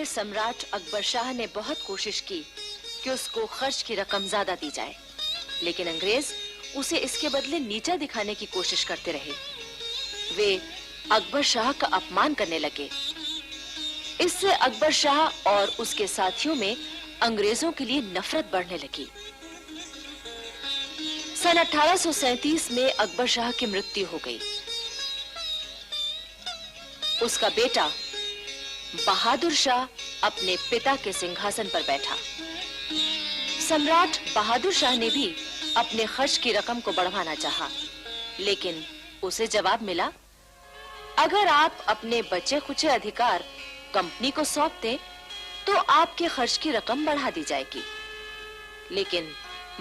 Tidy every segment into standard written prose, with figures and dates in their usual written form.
सम्राट अकबर शाह ने बहुत कोशिश की कि उसको खर्च की रकम ज्यादा दी जाए, लेकिन अंग्रेज उसे इसके बदले नीचा दिखाने की कोशिश करते रहे। वे अकबर शाह का अपमान करने लगे। इससे अकबर शाह और उसके साथियों में अंग्रेजों के लिए नफरत बढ़ने लगी। सन 1837 में अकबर शाह की मृत्यु हो गई। उसका बेटा बहादुर शाह अपने पिता के सिंहासन पर बैठा। सम्राट बहादुर शाह ने भी अपने खर्च की रकम को बढ़ाना चाहा, लेकिन उसे जवाब मिला, अगर आप अपने बचे खुचे अधिकार कंपनी को सौंप दें तो आपके खर्च की रकम बढ़ा दी जाएगी। लेकिन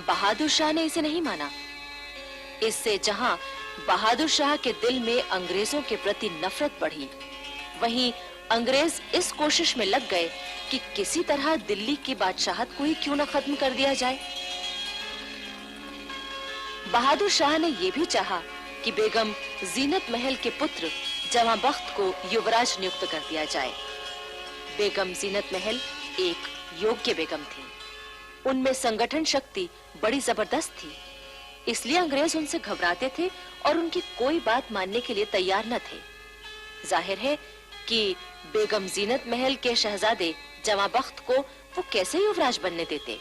बहादुर शाह ने इसे नहीं माना। इससे जहां बहादुर शाह के दिल में अंग्रेजों के प्रति नफरत बढ़ी, वहीं अंग्रेज इस कोशिश में लग गए कि किसी तरह दिल्ली की बादशाहत को ही क्यों न खत्म कर दिया जाए। बहादुर शाह ने यह भी चाहा कि बेगम जीनत महल के पुत्र जवां बख्त को युवराज नियुक्त कर दिया जाए। बेगम जीनत महल एक योग्य बेगम थी। उनमें संगठन शक्ति बड़ी जबरदस्त थी, इसलिए अंग्रेज उनसे घबराते थे और उनकी कोई बात मानने के लिए तैयार न थे। जाहिर है कि बेगम जीनत महल के शहजादे जवां बख्त को वो कैसे युवराज बनने देते।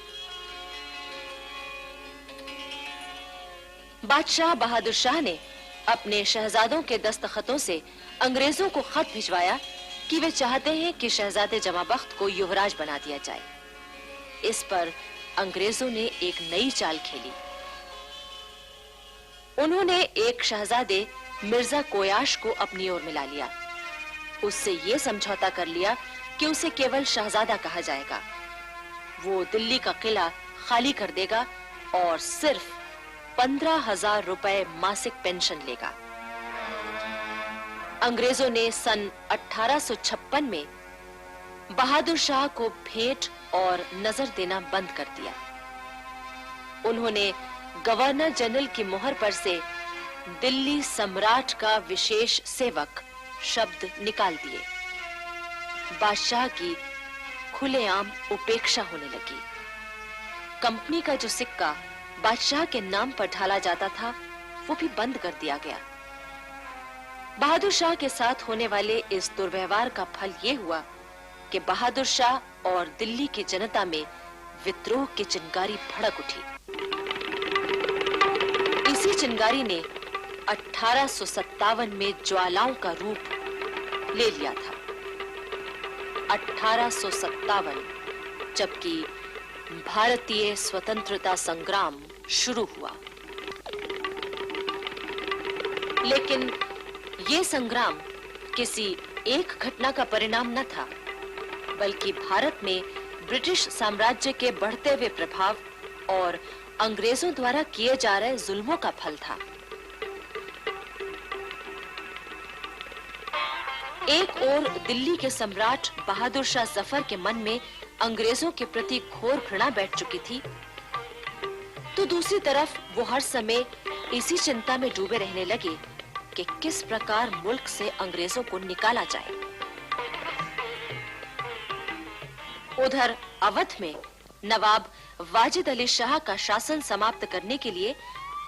बादशाह बहादुर शाह ने अपने शहजादों के दस्तखतों से अंग्रेजों को खत भिजवाया कि वे चाहते हैं कि शहजादे जवां बख्त को युवराज बना दिया जाए। इस पर अंग्रेजों ने एक नई चाल खेली। उन्होंने एक शहजादे मिर्जा कोयाश को अपनी ओर मिला लिया। उससे ये समझौता कर लिया कि उसे केवल शहजादा कहा जाएगा। वो दिल्ली का किला खाली कर देगा और सिर्फ 15,000 रुपए मासिक पेंशन लेगा। अंग्रेजों ने सन 1856 में बहादुर शाह को भेंट और नजर देना बंद कर दिया। उन्होंने गवर्नर जनरल की मोहर पर से दिल्ली सम्राट का विशेष सेवक शब्द निकाल दिए। बादशाह की खुलेआम उपेक्षा होने लगी। कंपनी का जो सिक्का बादशाह के नाम पर ढाला जाता था, वो भी बंद कर दिया गया। बहादुर शाह के साथ होने वाले इस दुर्व्यवहार का फल ये हुआ कि बहादुर शाह और दिल्ली की जनता में विद्रोह की चिंगारी भड़क उठी। इसी चिंगारी ने 1857 में ज्वालाओं का रूप ले लिया था। 1857, जबकि भारतीय स्वतंत्रता संग्राम शुरू हुआ। लेकिन ये संग्राम किसी एक घटना का परिणाम न था, बल्कि भारत में ब्रिटिश साम्राज्य के बढ़ते हुए प्रभाव और अंग्रेजों द्वारा किए जा रहे जुल्मों का फल था। एक ओर दिल्ली के सम्राट बहादुर शाह जफर के मन में अंग्रेजों के प्रति घोर घृणा बैठ चुकी थी, तो दूसरी तरफ वो हर समय इसी चिंता में डूबे रहने लगे कि किस प्रकार मुल्क से अंग्रेजों को निकाला जाए। उधर अवध में नवाब वाजिद अली शाह का शासन समाप्त करने के लिए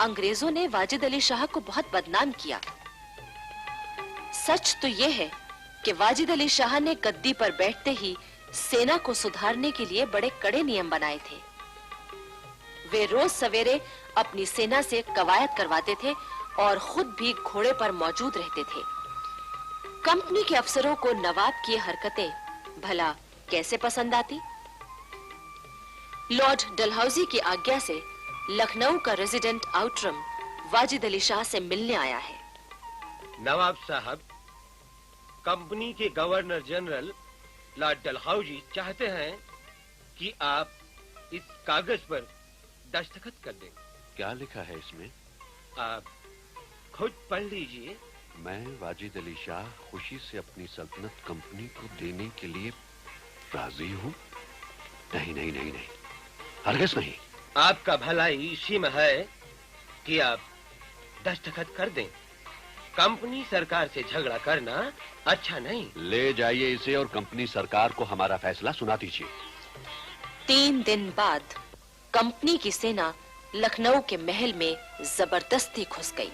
अंग्रेजों ने वाजिद अली शाह को बहुत बदनाम किया। सच तो यह है कि वाजिद अली शाह ने गद्दी पर बैठते ही सेना को सुधारने के लिए बड़े कड़े नियम बनाए थे। वे रोज सवेरे अपनी सेना से कवायद करवाते थे और खुद भी घोड़े पर मौजूद रहते थे। कंपनी के अफसरों को नवाब की हरकतें भला कैसे पसंद आती? लॉर्ड डलहौजी की आज्ञा से लखनऊ का रेजिडेंट आउटरम वाजिद अली शाह से मिलने आया है। नवाब साहब, कंपनी के गवर्नर जनरल लॉर्ड डलहौजी चाहते हैं कि आप इस कागज पर दस्तखत कर दें। क्या लिखा है इसमें? आप खुद पढ़ लीजिए। मैं वाजिद अली शाह खुशी से अपनी सल्तनत कंपनी को देने के लिए राजी हूँ। नहीं नहीं नहीं नहीं, हरगिज़ नहीं। आपका भलाई इसी में है कि आप दस्तखत कर दें। कंपनी सरकार से झगड़ा करना अच्छा नहीं। ले जाइए इसे और कंपनी सरकार को हमारा फैसला सुना दीजिए। 3 दिन बाद कंपनी की सेना लखनऊ के महल में जबरदस्ती घुस गई।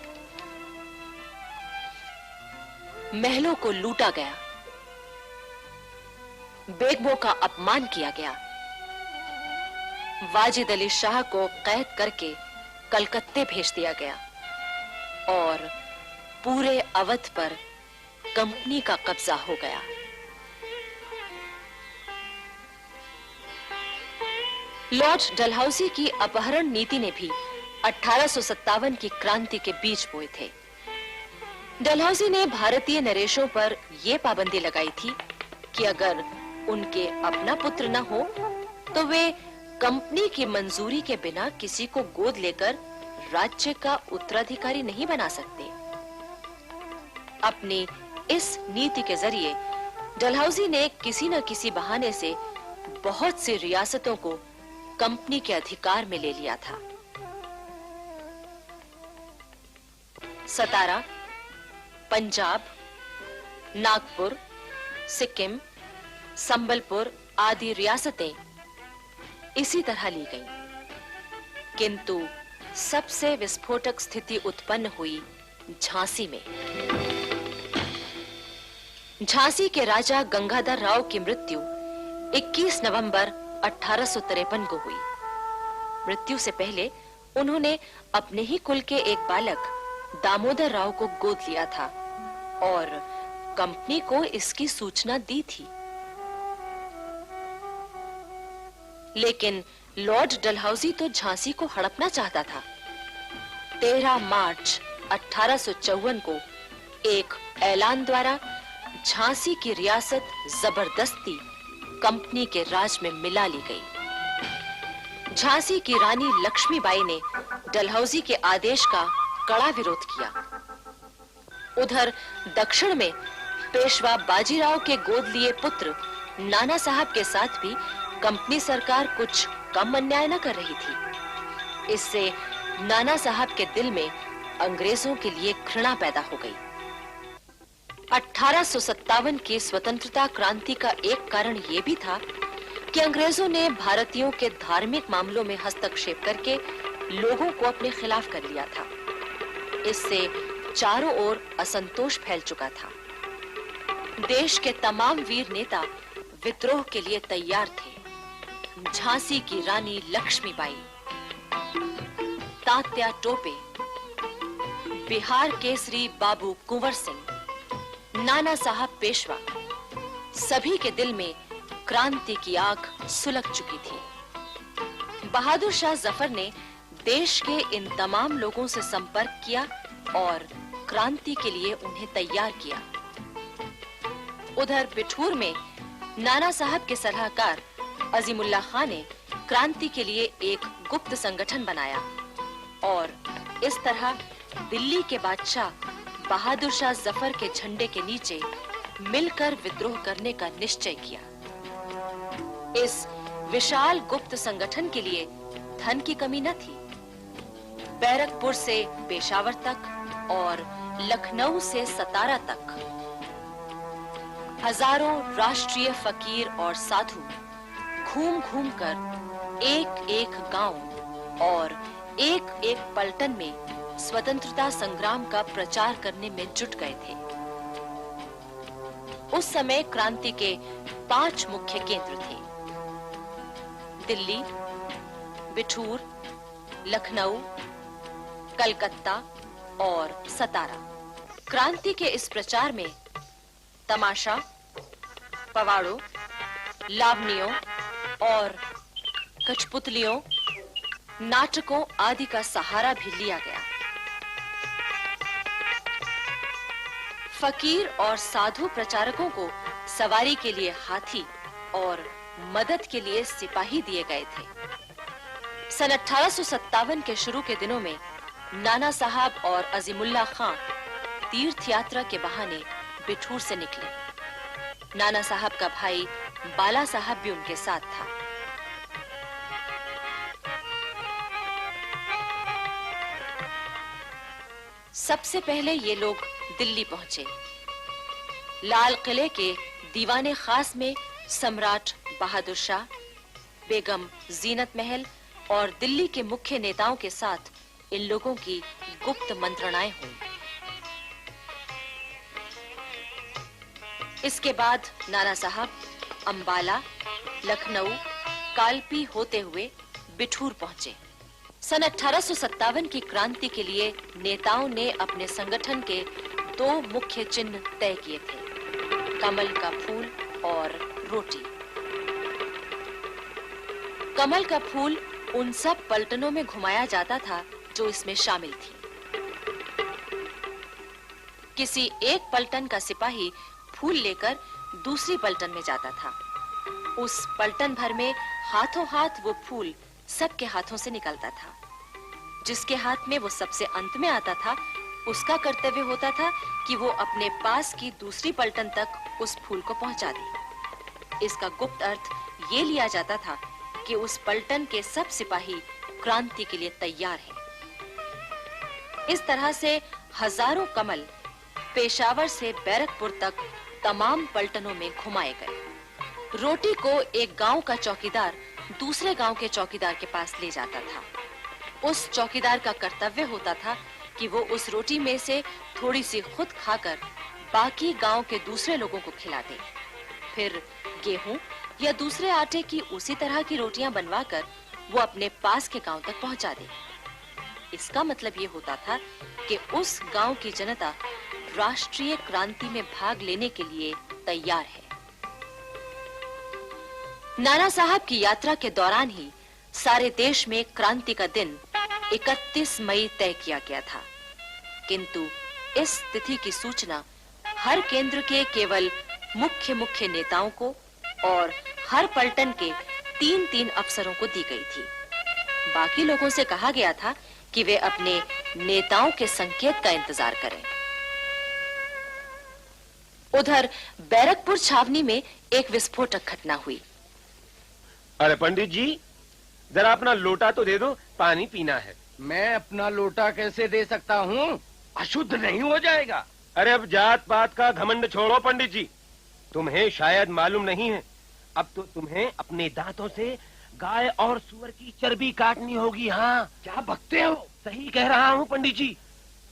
महलों को लूटा गया, बेगमों का अपमान किया गया, वाजिद अली शाह को कैद करके कलकत्ते भेज दिया गया और पूरे अवध पर कंपनी का कब्जा हो गया। लॉर्ड डलहौजी की अपहरण नीति ने भी 1857 की क्रांति के बीज बोए थे। डलहौजी ने भारतीय नरेशों पर यह पाबंदी लगाई थी कि अगर उनके अपना पुत्र न हो तो वे कंपनी की मंजूरी के बिना किसी को गोद लेकर राज्य का उत्तराधिकारी नहीं बना सकते। अपनी इस नीति के जरिए डलहौजी ने किसी न किसी बहाने से बहुत सी रियासतों को कंपनी के अधिकार में ले लिया था। सतारा, पंजाब, नागपुर, सिक्किम, संबलपुर आदि रियासतें इसी तरह ली गईं। किंतु सबसे विस्फोटक स्थिति उत्पन्न हुई झांसी में। झांसी के राजा गंगाधर राव की मृत्यु 21 नवंबर 1853 को हुई। मृत्यु से पहले उन्होंने अपने ही कुल के एक बालक दामोदर राव को गोद लिया था और कंपनी को इसकी सूचना दी थी। लेकिन लॉर्ड डलहौजी तो झांसी को हड़पना चाहता था। 13 मार्च 1854 को एक ऐलान द्वारा झांसी की रियासत जबरदस्ती कंपनी के राज में मिला ली गई। झांसी की रानी लक्ष्मीबाई ने डलहौजी के आदेश का कड़ा विरोध किया। उधर दक्षिण में पेशवा बाजीराव के गोद लिए पुत्र नाना साहब के साथ भी कंपनी सरकार कुछ कम अन्याय न कर रही थी। इससे नाना साहब के दिल में अंग्रेजों के लिए घृणा पैदा हो गई। 1857 की स्वतंत्रता क्रांति का एक कारण यह भी था कि अंग्रेजों ने भारतीयों के धार्मिक मामलों में हस्तक्षेप करके लोगों को अपने खिलाफ कर लिया था। इससे चारों ओर असंतोष फैल चुका था। देश के तमाम वीर नेता विद्रोह के लिए तैयार थे। झांसी की रानी लक्ष्मीबाई, तात्या टोपे, बिहार केसरी बाबू कुंवर सिंह, नाना साहब पेशवा, सभी के दिल में क्रांति की आग सुलग चुकी थी। बहादुर शाह जफर ने देश के इन तमाम लोगों से संपर्क किया और क्रांति के लिए उन्हें तैयार किया। उधर बिठूर में नाना साहब के सलाहकार अजीमुल्लाह खान ने क्रांति के लिए एक गुप्त संगठन बनाया और इस तरह दिल्ली के बादशाह बहादुर शाह जफर के झंडे के नीचे मिलकर विद्रोह करने का निश्चय किया। इस विशाल गुप्त संगठन के लिए धन की कमी न थी। बैरकपुर से पेशावर तक और लखनऊ से सतारा तक हजारों राष्ट्रीय फकीर और साधु घूम-घूम कर एक-एक गांव और एक-एक पलटन में स्वतंत्रता संग्राम का प्रचार करने में जुट गए थे। उस समय क्रांति के 5 मुख्य केंद्र थे: दिल्ली, बिठूर, लखनऊ, कलकत्ता और सतारा। क्रांति के इस प्रचार में तमाशा, पवाड़ों, लावनियों और कठपुतलियों, नाटकों आदि का सहारा भी लिया गया। फकीर और साधु प्रचारकों को सवारी के लिए हाथी और मदद के लिए सिपाही दिए गए थे। सन 1857 के शुरू के दिनों में नाना साहब और अजीमुल्लाह खान तीर्थ यात्रा के बहाने बिठूर से निकले। नाना साहब का भाई बाला साहब भी उनके साथ था। सबसे पहले ये लोग दिल्ली पहुंचे। लाल किले के दीवाने खास में सम्राट बहादुर शाह, बेगम जीनत महल और दिल्ली के मुख्य नेताओं के साथ इन लोगों की गुप्त मंत्रणाएं हुई। इसके बाद नाना साहब अंबाला, लखनऊ, कालपी होते हुए बिठूर पहुंचे। सन 1857 की क्रांति के लिए नेताओं ने अपने संगठन के 2 मुख्य चिन्ह तय किए थे, कमल का फूल और रोटी। कमल का फूल उन सब पलटनों में घुमाया जाता था जो इसमें शामिल थी। किसी एक पलटन का सिपाही फूल लेकर दूसरी पलटन में जाता था। उस पलटन भर में हाथों हाथ वो फूल सबके हाथों से निकलता था। जिसके हाथ में वो सबसे अंत में आता था, उसका कर्तव्य होता था कि वो अपने पास की दूसरी पलटन तक उस फूल को पहुंचा दे। इसका गुप्त अर्थ ये लिया जाता था कि उस पलटन के सब सिपाही क्रांति के लिए तैयार हैं। इस तरह से हजारों कमल पेशावर से बैरकपुर तक तमाम पलटनों में घुमाए गए। रोटी को एक गांव का चौकीदार दूसरे गांव के चौकीदार के पास ले जाता था। उस चौकीदार का कर्तव्य होता था कि वो उस रोटी में से थोड़ी सी खुद खाकर बाकी गांव के दूसरे लोगों को खिला दे। फिर गेहूं या दूसरे आटे की उसी तरह की रोटियां बनवाकर वो अपने पास के गांव तक पहुंचा दे। इसका मतलब ये होता था कि उस गांव की जनता राष्ट्रीय क्रांति में भाग लेने के लिए तैयार है। नाना साहब की यात्रा के दौरान ही सारे देश में क्रांति का दिन 31 मई तय किया गया था, किंतु इस तिथि की सूचना हर केंद्र के केवल मुख्य नेताओं को और हर पलटन के 3-3 अफसरों को दी गई थी। बाकी लोगों से कहा गया था कि वे अपने नेताओं के संकेत का इंतजार करें। उधर बैरकपुर छावनी में एक विस्फोटक घटना हुई। अरे पंडित जी, जरा अपना लोटा तो दे दो, पानी पीना है। मैं अपना लोटा कैसे दे सकता हूँ? अशुद्ध नहीं हो जाएगा। अरे अब जात पात का घमंड छोड़ो पंडित जी, तुम्हें शायद मालूम नहीं है, अब तो तुम्हें अपने दांतों से गाय और सुअर की चर्बी काटनी होगी। हाँ, क्या बकते हो? सही कह रहा हूँ पंडित जी।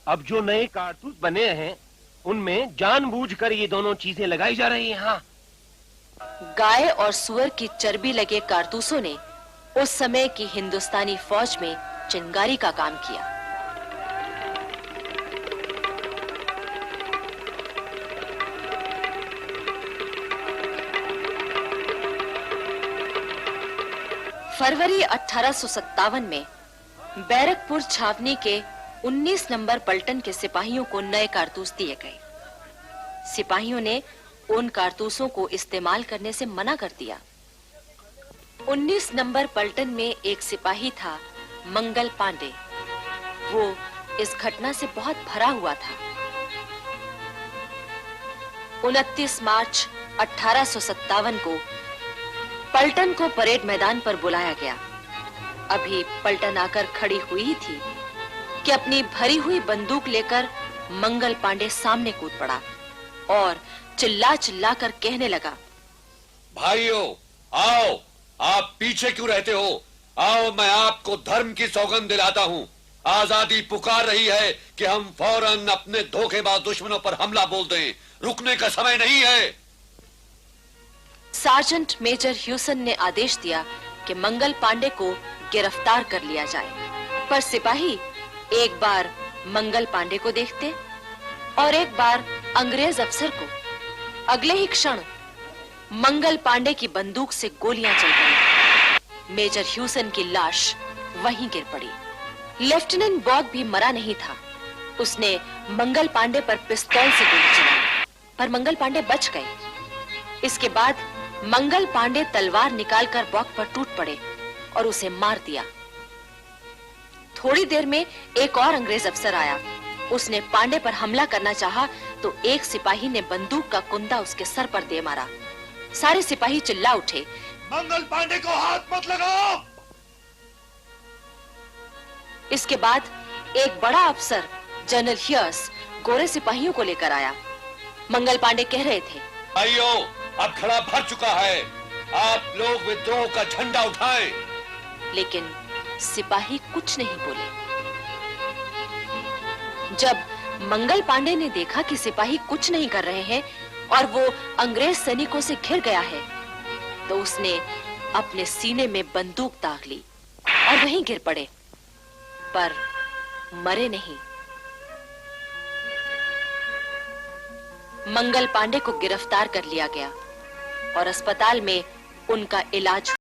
अब जो नए कारतूस बने हैं उनमें जानबूझकर ये दोनों चीजें लगाई जा रही हैं। हाँ, गाय और सुअर की चर्बी लगे कारतूसों ने उस समय की हिंदुस्तानी फौज में चिंगारी का काम किया। फरवरी 1857 में बैरकपुर छावनी के 19 नंबर पलटन के सिपाहियों को नए कारतूस दिए गए। सिपाहियों ने उन कारतूसों को इस्तेमाल करने से मना कर दिया। 19 नंबर पलटन में एक सिपाही था, मंगल पांडे। वो इस घटना से बहुत भरा हुआ था। 29 मार्च 1857 को पलटन को परेड मैदान पर बुलाया गया। अभी पलटन आकर खड़ी हुई ही थी कि अपनी भरी हुई बंदूक लेकर मंगल पांडे सामने कूद पड़ा और चिल्ला चिल्ला कर कहने लगा, भाइयों आओ, आप पीछे क्यों रहते हो? आओ, मैं आपको धर्म की सौगंध दिलाता हूँ। आजादी पुकार रही है कि हम फौरन अपने धोखेबाज दुश्मनों पर हमला बोल दें। रुकने का समय नहीं है। सार्जेंट मेजर ह्यूसन ने आदेश दिया कि मंगल पांडे को गिरफ्तार कर लिया जाए, पर सिपाही एक बार मंगल पांडे को देखते और एक बार अंग्रेज अफसर को। अगले ही क्षण मंगल पांडे की बंदूक से गोलियां चल पड़ी। मेजर ह्यूसन की लाश वहीं गिर पड़ी। लेफ्टिनेंट बॉग भी मरा नहीं था। उसने मंगल पांडे पर पिस्तौल से गोली चलाई, पर मंगल पांडे बच गए। इसके बाद मंगल पांडे तलवार निकालकर बॉग पर टूट पड़े और उसे मार दिया। थोड़ी देर में एक और अंग्रेज अफसर आया। उसने पांडे पर हमला करना चाहा तो एक सिपाही ने बंदूक का कुंदा उसके सर पर दे मारा। सारे सिपाही चिल्ला उठे, मंगल पांडे को हाथ मत लगाओ। इसके बाद एक बड़ा अफसर जनरल हियर्स गोरे सिपाहियों को लेकर आया। मंगल पांडे कह रहे थे, भाइयों, अब खड़ा भर चुका है, आप लोग विद्रोह का झंडा उठाएं। लेकिन सिपाही कुछ नहीं बोले। जब मंगल पांडे ने देखा कि सिपाही कुछ नहीं कर रहे हैं और वो अंग्रेज सैनिकों से घिर गया है, तो उसने अपने सीने में बंदूक दाग ली और वहीं गिर पड़े, पर मरे नहीं। मंगल पांडे को गिरफ्तार कर लिया गया और अस्पताल में उनका इलाज